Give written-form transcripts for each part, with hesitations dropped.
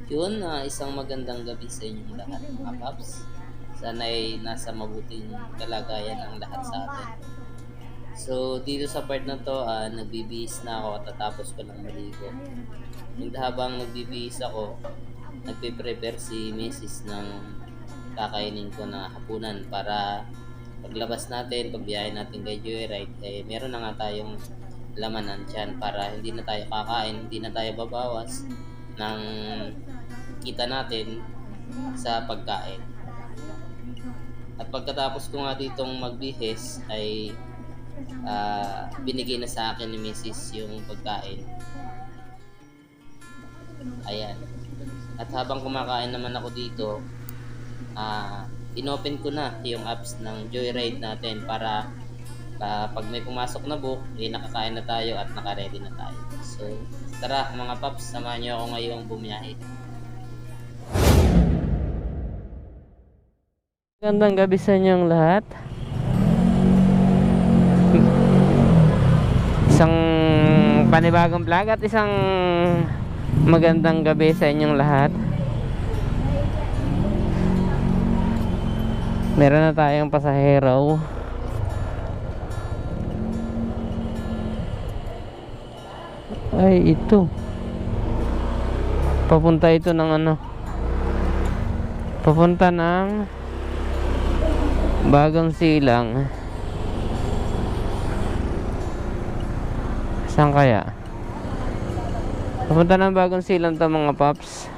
Yun, isang magandang gabi sa inyong lahat mga paps. Sana'y nasa mabuting kalagayan ang lahat sa atin. So, dito sa part na to, nagbibihis na ako at tatapos ko lang maligo. And habang nagbibihis ako, nagpe-prepare si Mrs. ng kakainin ko na hapunan para paglabas natin, pagbiyahe natin kay Joyride, meron na nga tayong lamanan dyan para hindi na tayo kakain, hindi na tayo babawas ng kita natin sa pagkain. At pagkatapos ko nga ditong magbihis ay binigay na sa akin ni Mrs. yung pagkain. Ayan. At habang kumakain naman ako dito, inopen ko na yung apps ng Joyride natin para pag may pumasok na book, nakakain na tayo at nakaready na tayo. So, tara mga paps, samahan niyo ako ngayong bumiyahe. Magandang gabi sa inyong lahat. Isang panibagong vlog at isang magandang gabi sa inyong lahat. Meron na tayong pasahero. Ay, ito. Papunta ito ng papunta ng Bagong Silang. Saan kaya? Papunta ng Bagong Silang to mga paps.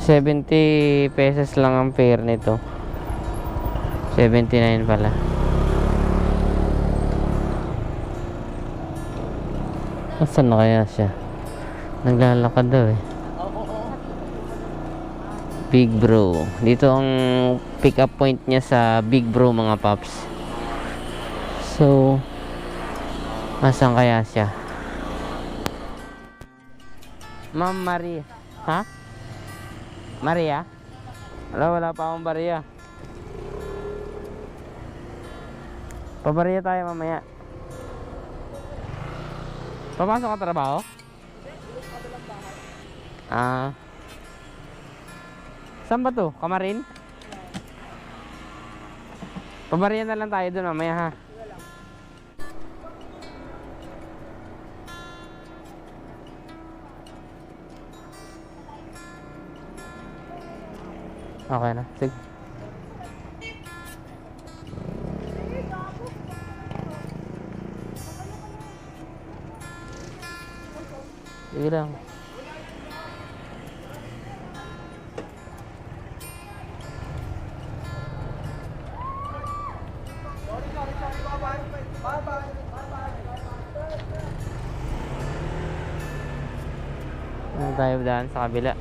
70 pesos lang ang fare nito. 79 pala. Saan na kaya siya? Naglalakad daw eh. Big Bro. Dito ang pick up point niya sa Big Bro mga paps. So, asan kaya siya? Ma'am Maria. Ha? Maria? Wala pa akong Maria. Pabaria tayo mamaya. Papasok ka trabaho? Saan ba to? Kamarin? Pabarihan na lang tayo dun mamaya ha. Okay na. Sige. Sige lang. Tayo daan sa kabila.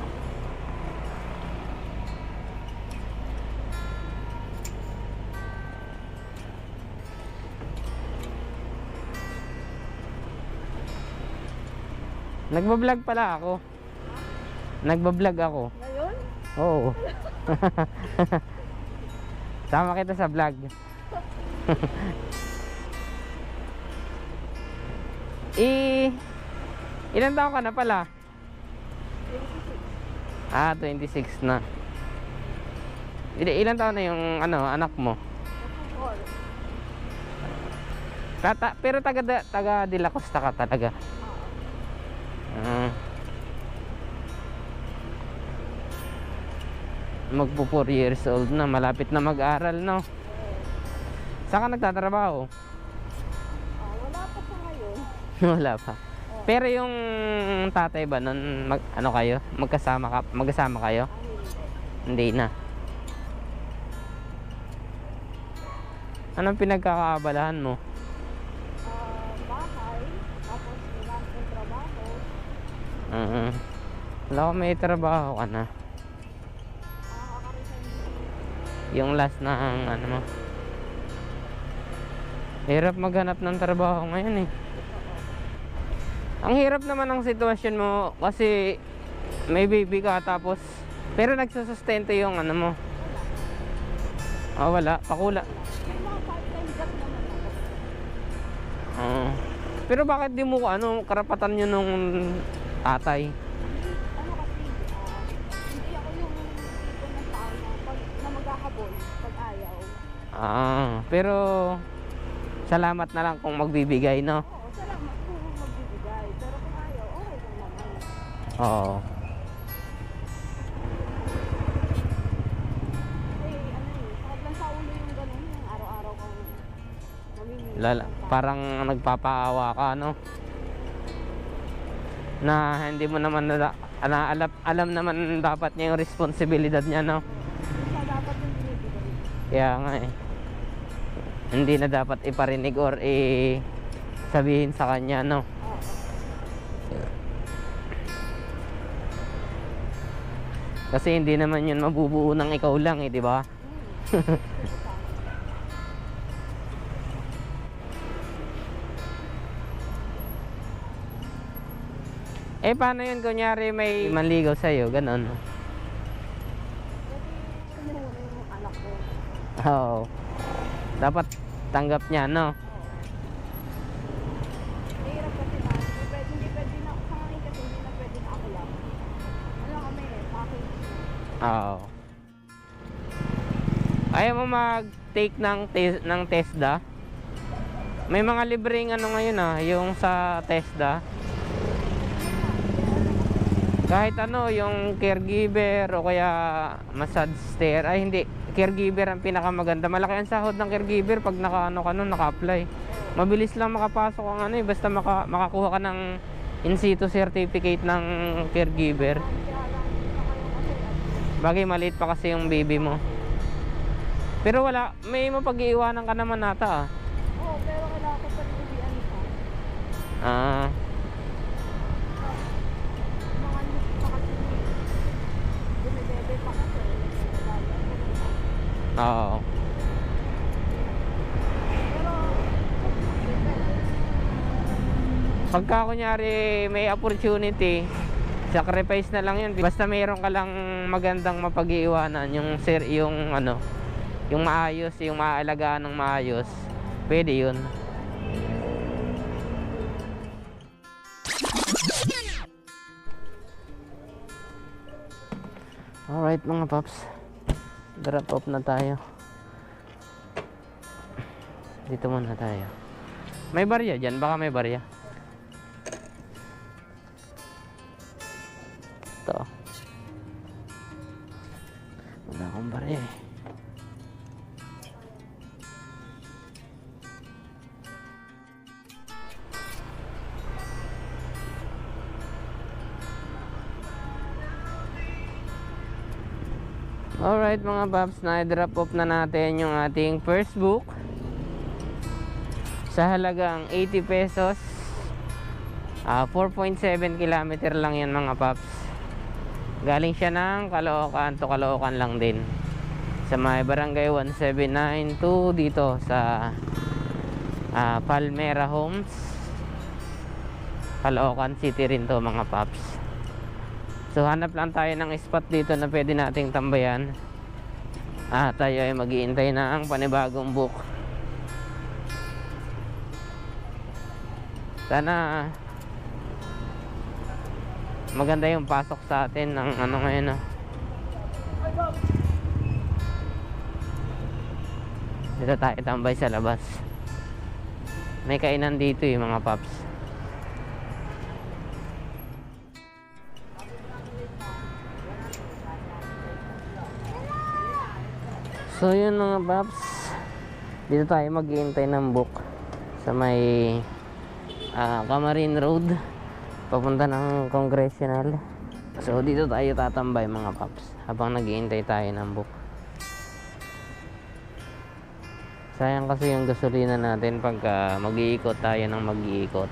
Nagbablog pala ako. Nagbablog ako. Ngayon? Oo. Sama kita sa vlog. Ilan taon ka na pala? 26 na. Ilan taon na yung anak mo? Pero taga De La Costa ka talaga. Magpo 4 years old na, malapit na mag-aral, no? Saan ka nagtatrabaho? Wala pa sa ngayon. Wala pa. Pero yung tatay ba nun, kayo? Magkasama kayo? Hindi na. Anong pinagkakaabalahan mo? Bahay, tapos wala akong trabaho. Wala ko, may trabaho ka na. Yung last na mo. Hirap maghanap ng trabaho ngayon eh. Ang hirap naman ang sitwasyon mo kasi may baby ka tapos pero nagsusustento yung mo. Wala, pakula. May mga part-time job naman ako. Pero bakit di mo karapatan nyo nung tatay? Ano kasi, habol pag ayaw. Pero salamat na lang kung magbibigay, no? Oo, salamat kung magbibigay. Pero kung ayaw, okay lang naman. Oo. Sakit lang sa ulo yung ganun, yung araw-araw kang mamimili. Parang nagpapaawa ka, no? Na hindi mo naman alam naman dapat niya yung responsibilidad niya, no? Siya dapat yung binibigay. Kaya nga eh. Hindi na dapat iparinig or sabihin sa kanya, no? Oo. Kasi hindi naman yun mabubuo ng ikaw lang eh, di ba? Eh paano yun kunyari may manligaw sa'yo, ganon? Kasi muna yung anak ko. Oo. Dapat tanggap niya, no? Mahirap kasi na, hindi pwede na ako sa ngayon kasi hindi na pwede na ako lang. Ano kami, package. Oo. Ayaw mo mag-take ng TESDA? May mga libreng ano ngayon yung sa TESDA. Kahit ano, yung caregiver o kaya massage therapy. Ay hindi, caregiver ang pinakamaganda. Malaki ang sahod ng caregiver pag naka-apply. Mabilis lang makapasok ang basta makakuha ka ng in situ certificate ng caregiver. Bagay maliit pa kasi yung baby mo. Pero wala, may mapag-iiwanan ka naman nata Oo, pero wala ko pa rin uwian siya. Mga news pa kasi dumibebe pa kasi. Oo. Pero, Pagka kunyari may opportunity, sacrifice na lang yun. Basta mayroon ka lang magandang mapag-iiwanan, yung maayos, yung maaalagaan ng maayos, pwede yun. Alright mga paps, drop off na tayo. Dito muna tayo. May barya dyan, baka may barya. Ito. Wala akong barya eh. Alright mga paps, na-drop off na natin yung ating first book sa halagang 80 pesos. 4.7 kilometer lang yan mga paps. Galing siya ng Caloocan to Caloocan lang din, sa may barangay 1792 dito sa Palmera Homes, Caloocan City rin to mga paps. So hanap lang tayo ng spot dito na pwede nating tambayan. Tayo ay mag-iintay na ang panibagong book. Sana maganda yung pasok sa atin ng ngayon Dito tayo tambay sa labas. May kainan dito mga paps. So yun mga paps, dito tayo mag-iintay ng book sa may Camarin Road papunta ng Congressional. So dito tayo tatambay mga paps habang nag-iintay tayo ng book. Sayang kasi yung gasolina natin pagka mag-iikot tayo ng mag-iikot.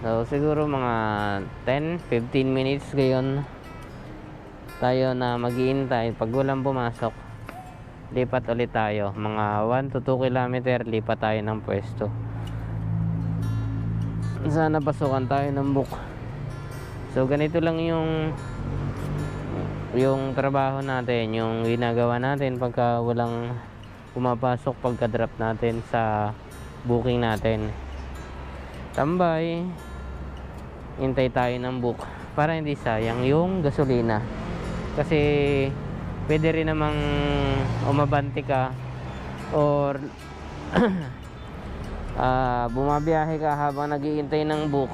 So siguro mga 10-15 minutes gayon tayo na mag-iintay. Pag walang pumasok, lipat ulit tayo. Mga 1 to 2 kilometer, lipat tayo ng pwesto. Sana pasukan tayo ng book. So ganito lang yung trabaho natin, yung ginagawa natin pagka walang pumapasok, pagka drop natin sa booking natin. Tambay, hintay tayo ng book para hindi sayang yung gasolina. Kasi pwede rin namang umabante ka or bumabiyahe ka habang naghihintay ng book.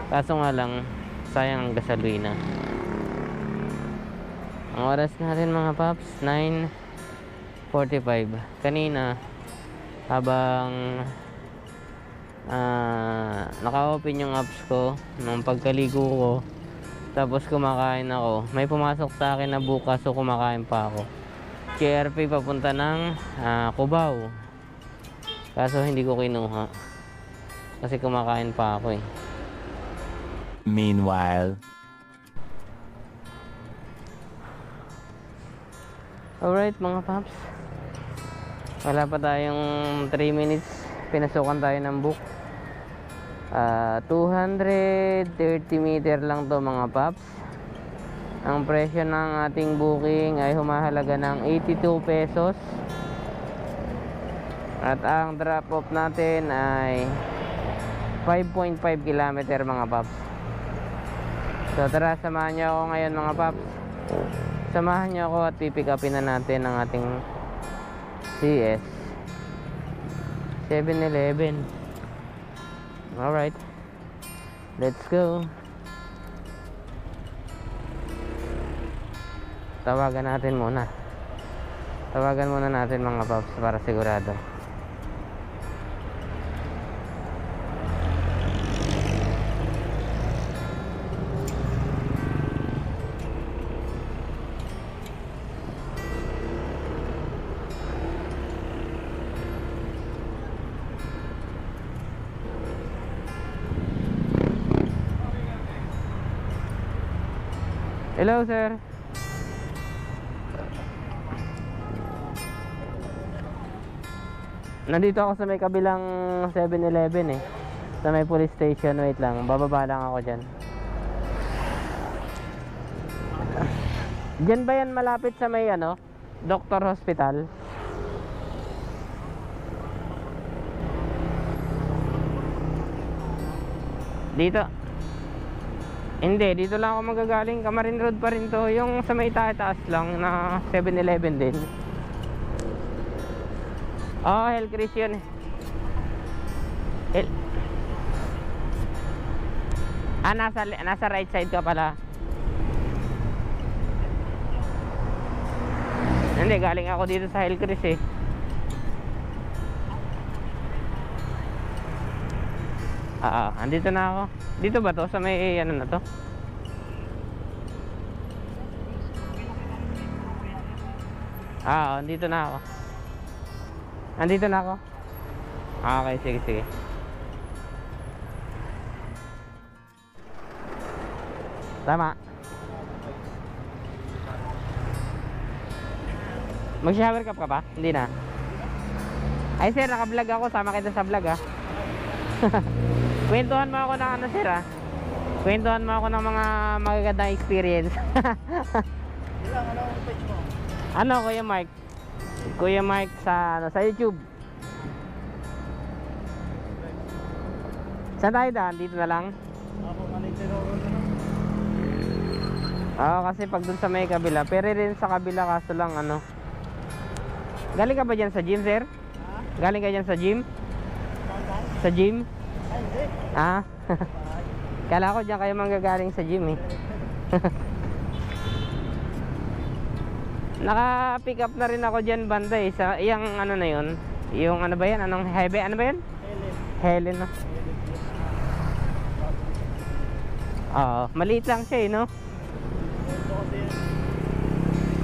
Kaso nga lang, sayang ang gasolina. Ang oras natin mga paps, 9:45. Kanina habang naka-open yung apps ko nung pagkaligo ko, tapos kumakain ako, may pumasok sa akin na bukas, so kumakain pa ako. KRP papunta ng Cubao, kaso hindi ko kinuha kasi kumakain pa ako eh. Meanwhile, alright mga paps, wala pa tayong 3 minutes, pinasukan tayo ng book. 230 meter lang to mga paps. Ang presyo ng ating booking ay humahalaga ng 82 pesos. At ang drop off natin ay 5.5 kilometer mga paps. So tara, samahan niyo ako ngayon mga paps. Samahan niyo ako at pipick upin na natin ang ating CS 7-Eleven. Alright, let's go. Tawagan muna natin mga paps para sigurado. Hello sir. Nandito ako sa may kabilang 7-Eleven eh, sa may police station. Wait lang, bababa lang ako dyan. Dyan ba yan malapit sa may Doctor Hospital? Dito? Hindi, dito lang ako magagaling. Camarin Road pa rin to. Yung sa may taas lang na 7-Eleven din. Oh, Hellcris yun. Nasa right side ka pala. Hindi, galing ako dito sa Hellcris eh. Andito na ako. Dito ba to? Sa may na to? Andito na ako. Andito na ako. Okay, sige. Tama. Mag-shower cap ka pa? Hindi na. Ay sir, naka-vlog ako. Sama kita sa vlog Kwentuhan mo ako ng sir Kwentuhan mo ako ng mga magagandang experience. Kuya Mike? Kuya Mike sa YouTube. Saan tayo daan? Dito na lang? Kasi pag dun sa may kabila, pero rin sa kabila, kaso lang galing ka ba dyan sa gym sir? Galing ka dyan sa gym? Sa gym? Kala ko dyan kayo manggagaling sa gym eh. Naka-pick up na rin ako dyan banda eh, sa iyang na yun. Yung ba yan? Anong Hebe? Ano ba yan? Helen no? Maliit lang siya eh, no?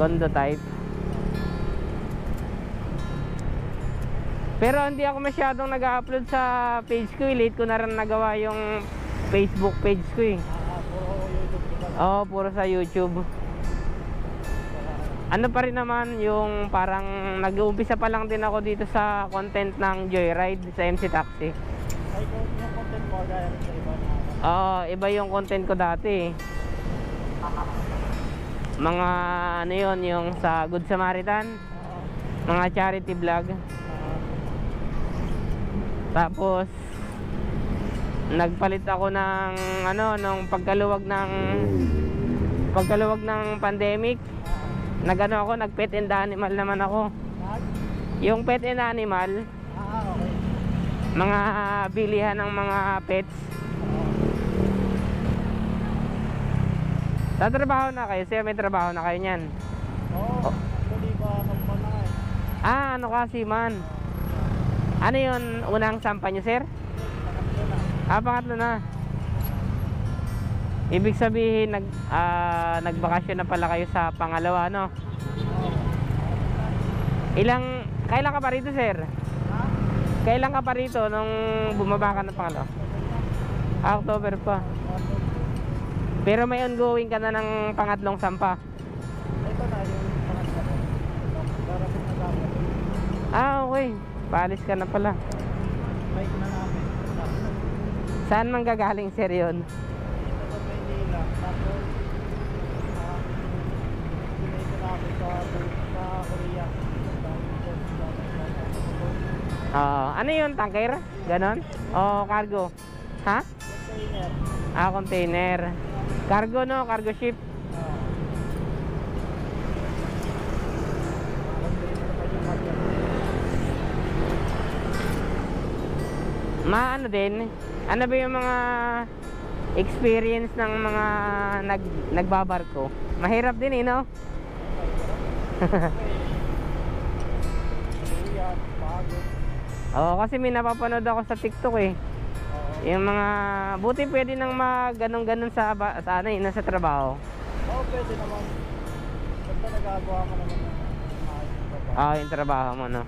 Condo type. Pero hindi ako masyadong nag-upload sa page ko. Late ko na rin nagawa yung Facebook page ko eh. Puro sa YouTube. Ano pa rin naman yung parang nag-uumpisa pa lang din ako dito sa content ng Joyride sa MC Taxi. Ay, yung content mo gaya sa iba Iba yung content ko dati. Mga yun, yung sa Good Samaritan, mga charity vlog. Tapos nagpalit ako ng nung pagkaluwag ng pandemic. Nag-ano ako, nag-pet and animal naman ako. Nag? Yung pet and animal, Okay. mga bilihan ng mga pets. Tatrabaho na kayo? Siya may trabaho na kayo niyan? Oo. Actually ba kampan na nga eh. Ah, ano kasi man? Ano yun, unang sampa nyo, sir? Pangatlo na. Ah, pangatlo na. Ibig sabihin, nagbakasyon na pala kayo sa pangalawa, no? Kailan ka pa rito, sir? Ha? Kailan ka pa rito nung bumaba ka ng pangalawa? Ah, October pa. Pero may ongoing ka na ng pangatlong sampa. Ito na yung pangatlo ko. Darating na dapat. Ah, okay. Paalis ka na pala. Bike na namin. Saan man gagaling, sir, yun? Dito sa Maynila. Tapos, pinito namin sa Korea. Ano yun, tanker? Ganon? O cargo? Ha? Container. Ah, container. Cargo, no? Cargo ship. Ano din? Ano ba yung mga experience ng mga nagbabarko? Mahirap din, no? Korea, pagod. Oo, kasi may napapanood ako sa TikTok eh. Yung mga buti pwede nang ganun sa ano eh, nasa trabaho. Oo, pwede naman. Basta nagagawa ka naman ng maayos na trabaho. Ah, yung trabaho mo, no?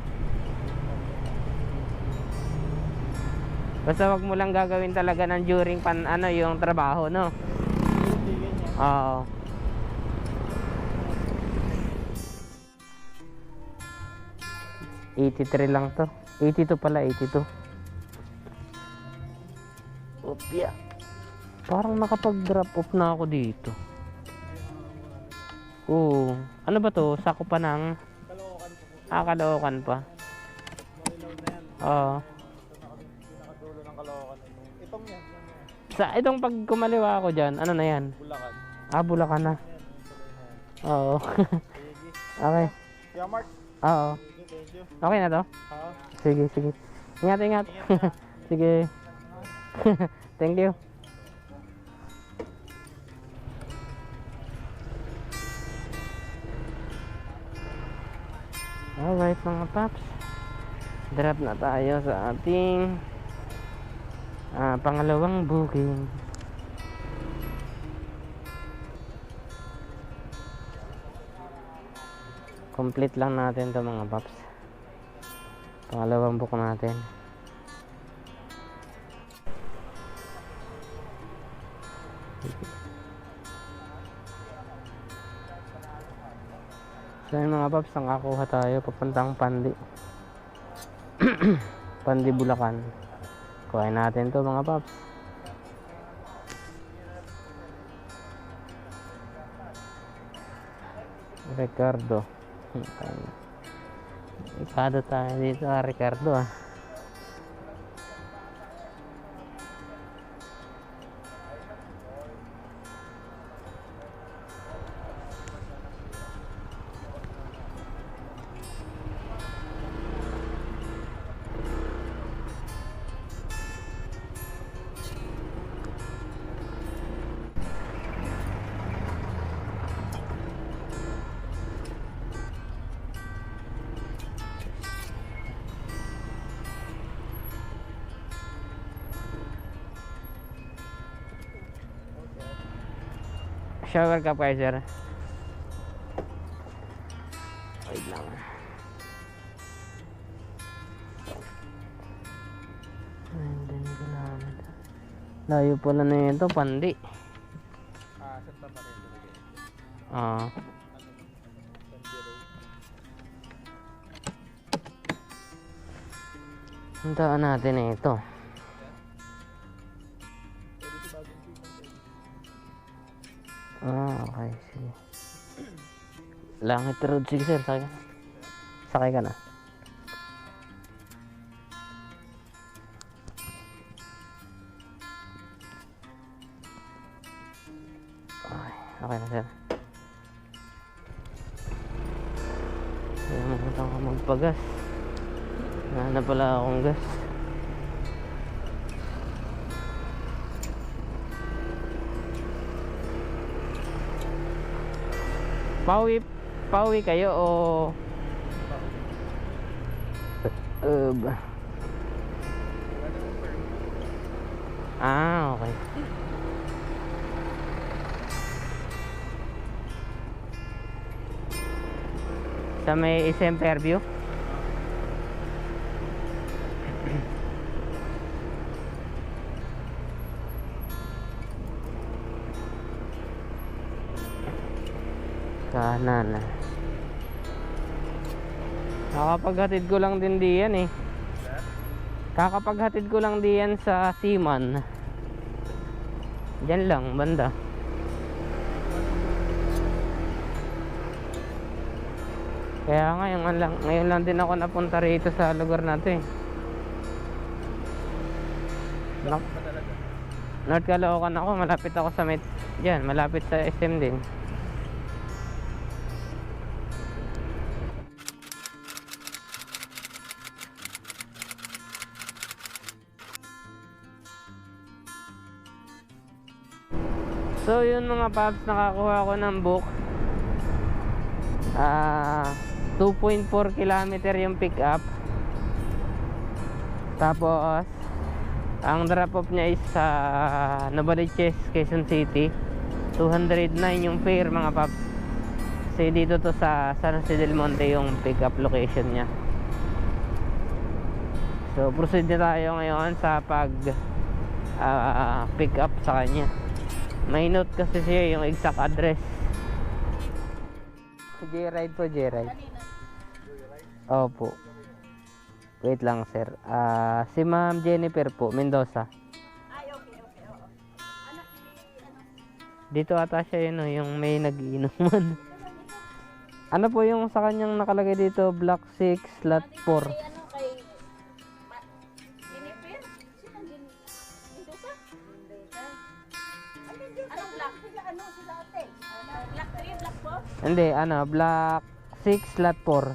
Basta wag mo lang gagawin talaga ng during yung trabaho, no? Hindi ganyan. Oo. $83 lang to. 82 pala, 82. Opya. Parang nakapag-drop off na ako dito. Oo. Ano ba to? Sako pa ng... Kalookan po po. Caloocan pa. Marilaw na yan. Oo. Pinakadulo ng Caloocan. Itong yan. Itong pag kumaliwa ako dyan, ano na yan? Bulacan. Ah, Bulacan na. Yan, yung tuloy na yan. Oo. Sige. Okay. Kuya Mark. Oo. Sige, thank you. Okay na to? Ha? Sige, sige. Ingat, ingat. Sige. Thank you. Alright mga paps. Drop na tayo sa ating pangalawang booking. Complete lang natin to mga paps. Pangalawang book natin. So yun mga paps, nakakuha tayo papuntang Pandi. Pandi, Bulacan. Kuhain natin to mga paps. Ricardo. Ricardo tayo dito, Ricardo ah. Shower ka pa, sir? Wait lang. And then, kilometer. Layo pala na ito, Pandi. Santa Maria talaga. Ah. Pandi Road. Puntaan natin na ito. Pwede si Bagong Pisan. Ah, okay. Sige. Langit Road. Sige, sir. Sakay ka. Sakay ka na. Okay na, sir. Nakalimutan ko magpagas. Na pala akong gas. Pauwi kayo o okay. Sa may SM Fairview. Kanan. Kakapaghatid ko lang din diyan eh. Kakapaghatid ko lang diyan sa Seaman. Diyan lang, banda. Kaya ngayon lang din ako napunta rito sa lugar na to eh. North Caloocan ako, malapit ako sa diyan, malapit sa SM din. So yun mga paps, nakakuha ko ng book. 2.4 kilometer yung pick up. Tapos ang drop off niya is sa Novaliches, Quezon City. 209 yung fare mga paps. Kasi dito to sa San Jose del Monte yung pick up location niya. So proceed na tayo ngayon sa pag pick up sa kanya. May note kasi siya yung exact address. J-Ride po, J-Ride. Opo. Wait lang sir. Si Ma'am Jennifer po, Mendoza. Ay, okay. Oo. Dito ata siya yun, yung may nagiinuman. Ano po yung sa kanyang nakalagay dito? Block 6, lot 4. Kay Jennifer? Sino Mendoza? Anong block? Sila ate? Block 3, block 4? Hindi, block 6, lot 4.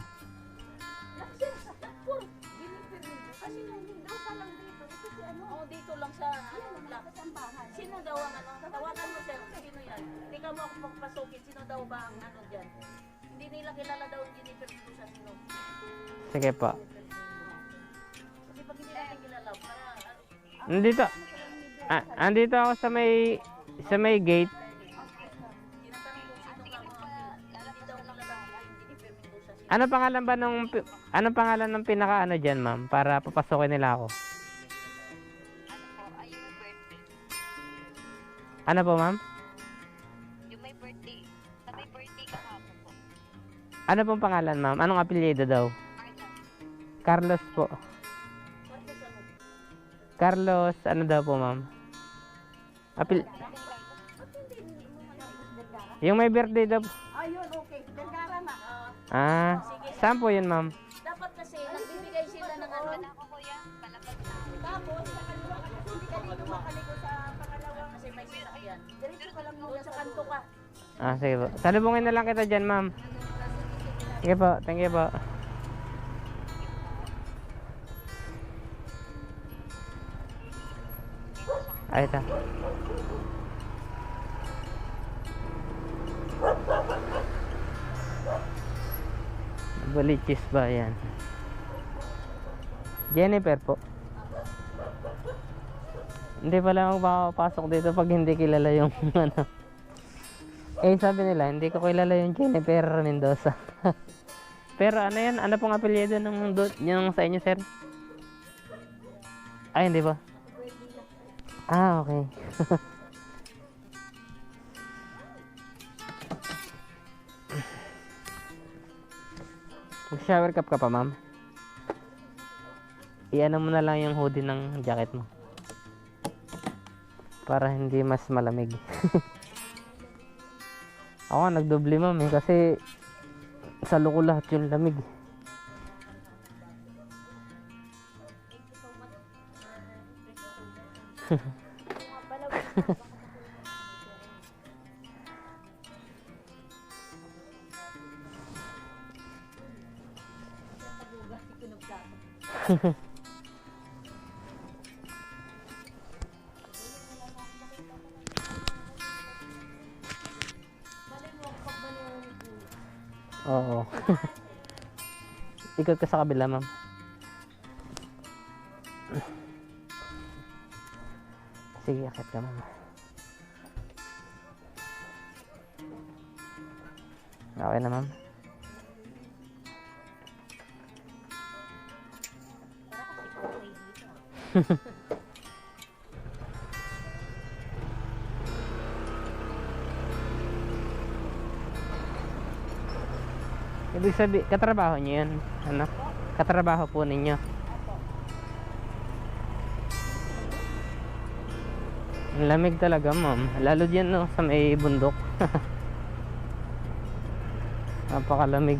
Block 6, block 4. Jennifer Mendoza. Kasi Mendoza lang dito. Ito si Oo, dito lang sa block. Sino daw ang Tawagan mo sir, sino yan? Hindi ka mo ako magpasukin. Sino daw ba ang dyan? Hindi nila kilala daw ang Jennifer Mendoza. Sino? Sige po. Kasi pag hindi natin kilala, para... Andito ako sa may gate. Tinatanong ko sino ka mga hindi daw kilala ang Jennifer Mendoza. Anong pangalan ng pinaka diyan, ma'am, para papasokin nila ako? Ano po, ma'am? Yung may birthday. Sa may birthday kahapon po. Ano pong pangalan, ma'am? Anong apelyido daw? Carlos po. Carlos, ano daw po, ma'am? Yung may birthday daw. Ayun, okay. Vergara na. Saan po yun, ma'am? Dapat kasi nagbibigay sila ng ano. Ako kuya, palapag na. Tapos, sa kaliwa ka kasi hindi ka dito makaligo sa pangalawa kasi may sasakyan. Diretso ka lang muna sa kanto ka. Sige po. Salubungin na lang kita dyan, ma'am. Sige po, thank you po. Ay, ito. Novaliches ba yan? Jennifer po. Hindi pala magpapasok dito pag hindi kilala yung ano. Sabi nila, hindi ko kilala yung Jennifer Mendoza. Pero ano yan? Ano pong apelyido yung sa inyo, sir? Ay, hindi ba? Okay. Mag-shower cap ka pa, ma'am? I-ano mo na lang yung hoodie ng jacket mo. Para hindi mas malamig. Ako nga, nagdoble, ma'am, kasi sa loko lahat yung lamig. plato. Malay mo, pagbaliwan ni Kuya. Oo. Ikot ka sa kabila, ma'am. Sige, akit ka, ma'am. Okay na, ma'am. Para kasi okay dito. Ibig sabihin, katrabaho niyo yun? Ano? Katrabaho po ninyo? Ang lamig talaga, ma'am. Lalo dyan, no, sa may bundok. Napakalamig.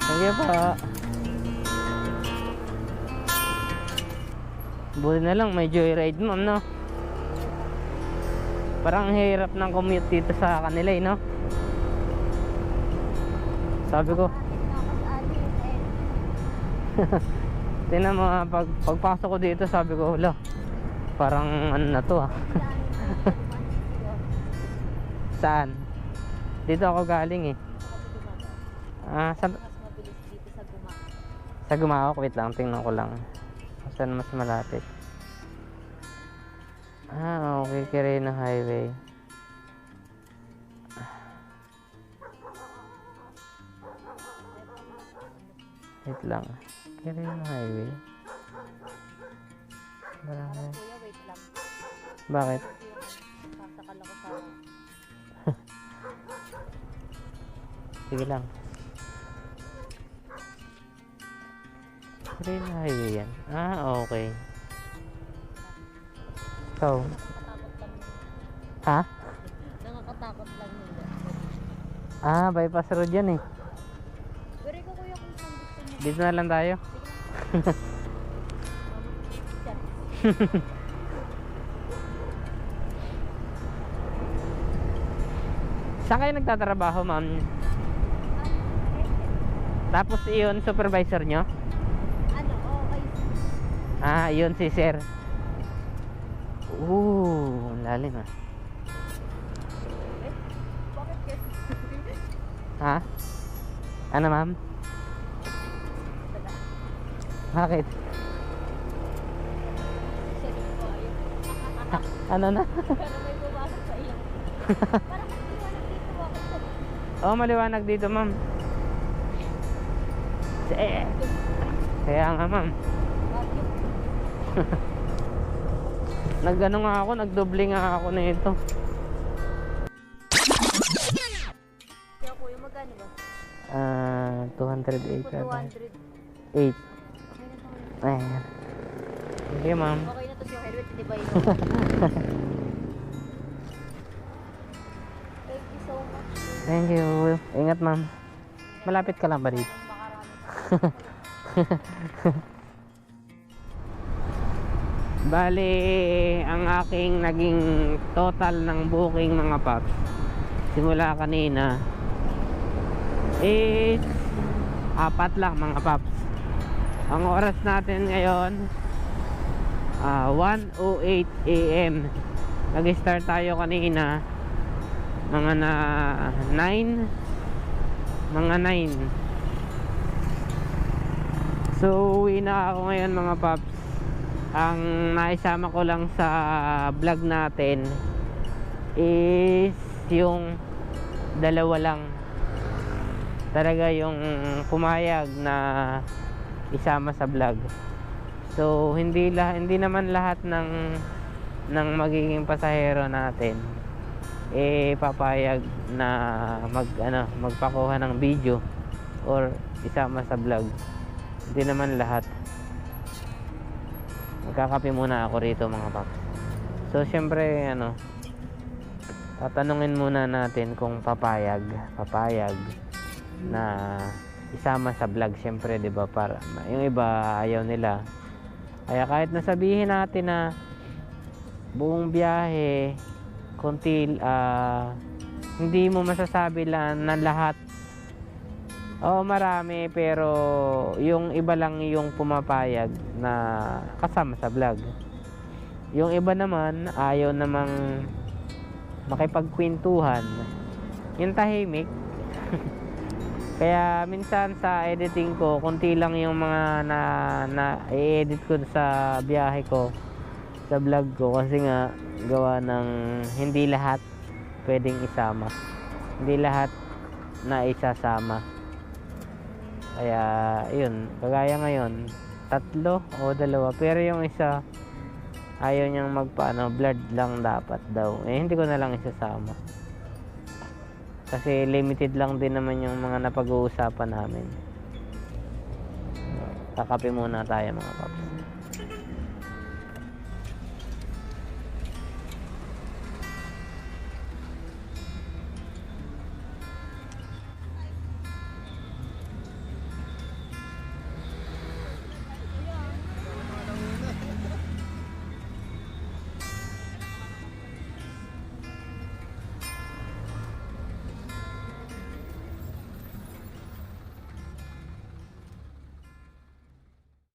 Sige pa. Buti na lang may joyride, ma'am, no? Parang ang hirap ng commute dito sa kanila, eh, no? Sabi ko, tingnan mo, pagpasok ko dito, sabi ko, wala, parang ano na to, ah. Saan? Dito ako galing, eh. Sa Mas mabilis dito sa Guma. Sa Gumao, wait lang, tingnan ko lang. Saan mas malapit? Okay, Quirino Highway. Wait lang. Quirino Highway. Barangay. Kuya, wait lang. Bakit? Sasakal ako sa... Sige lang. Quirino Highway yan. Okay. So, Nakakatakot lang. ha? Nakakatakot lang nila. Bypass road yan, eh. Pero ikaw kuya kung saan gusto mo. Dito na lang tayo. Saan kayo nagtatrabaho, ma'am? Tapos iyon, supervisor nyo? Ano? Okay. Iyon si sir. Lalim, ah. Bakit kasi? Ha? Ano, ma'am? Bakit? Sige po, ayun. Ano na? Pero may bumasok sa iyo. Parang kasi Maliwanag maliwanag dito ako sa... dito, ma'am. Kaya nga, ma'am. Nagano nga ako, nagdoble nga ako na ito. Kaya kuya, magkano ba? 208 200. 8. Ayan. Okay, ma'am. Okay na to si helmet, hindi ba yun? Thank you so much. Thank you. Ingat, ma'am. Malapit ka lang ba dito? Makarami. Bali, ang aking naging total ng booking, mga paps, simula kanina is 4 lang, mga paps. Ang oras natin ngayon 1:08 AM. Nag-start tayo kanina mga 9. So uwi na ako ngayon, mga paps. Ang naisama ko lang sa vlog natin is yung dalawa lang talaga yung pumayag na isama sa vlog. So hindi naman lahat ng magiging pasahero natin papayag na magpakuha ng video or isama sa vlog. Hindi naman lahat. Magkakape muna ako rito, mga paps. So syempre tatanungin muna natin kung papayag na isama sa vlog, syempre, 'di ba? Para yung iba ayaw nila. Kaya kahit nasabihin natin na buong biyahe hindi mo masasabi lang na lahat. Oo, marami, pero yung iba lang yung pumapayag na kasama sa vlog. Yung iba naman, ayaw namang makipagkwentuhan. Yung tahimik. Kaya minsan sa editing ko, konti lang yung mga na-edit ko sa biyahe ko, sa vlog ko. Kasi nga, gawa ng hindi lahat pwedeng isama. Hindi lahat na isasama. Kaya, yun. Kagaya ngayon, 3 o 2. Pero yung isa, ayaw niyang blood lang dapat daw. Hindi ko na lang isasama. Kasi limited lang din naman yung mga napag-uusapan namin. Kakape muna tayo mga paps.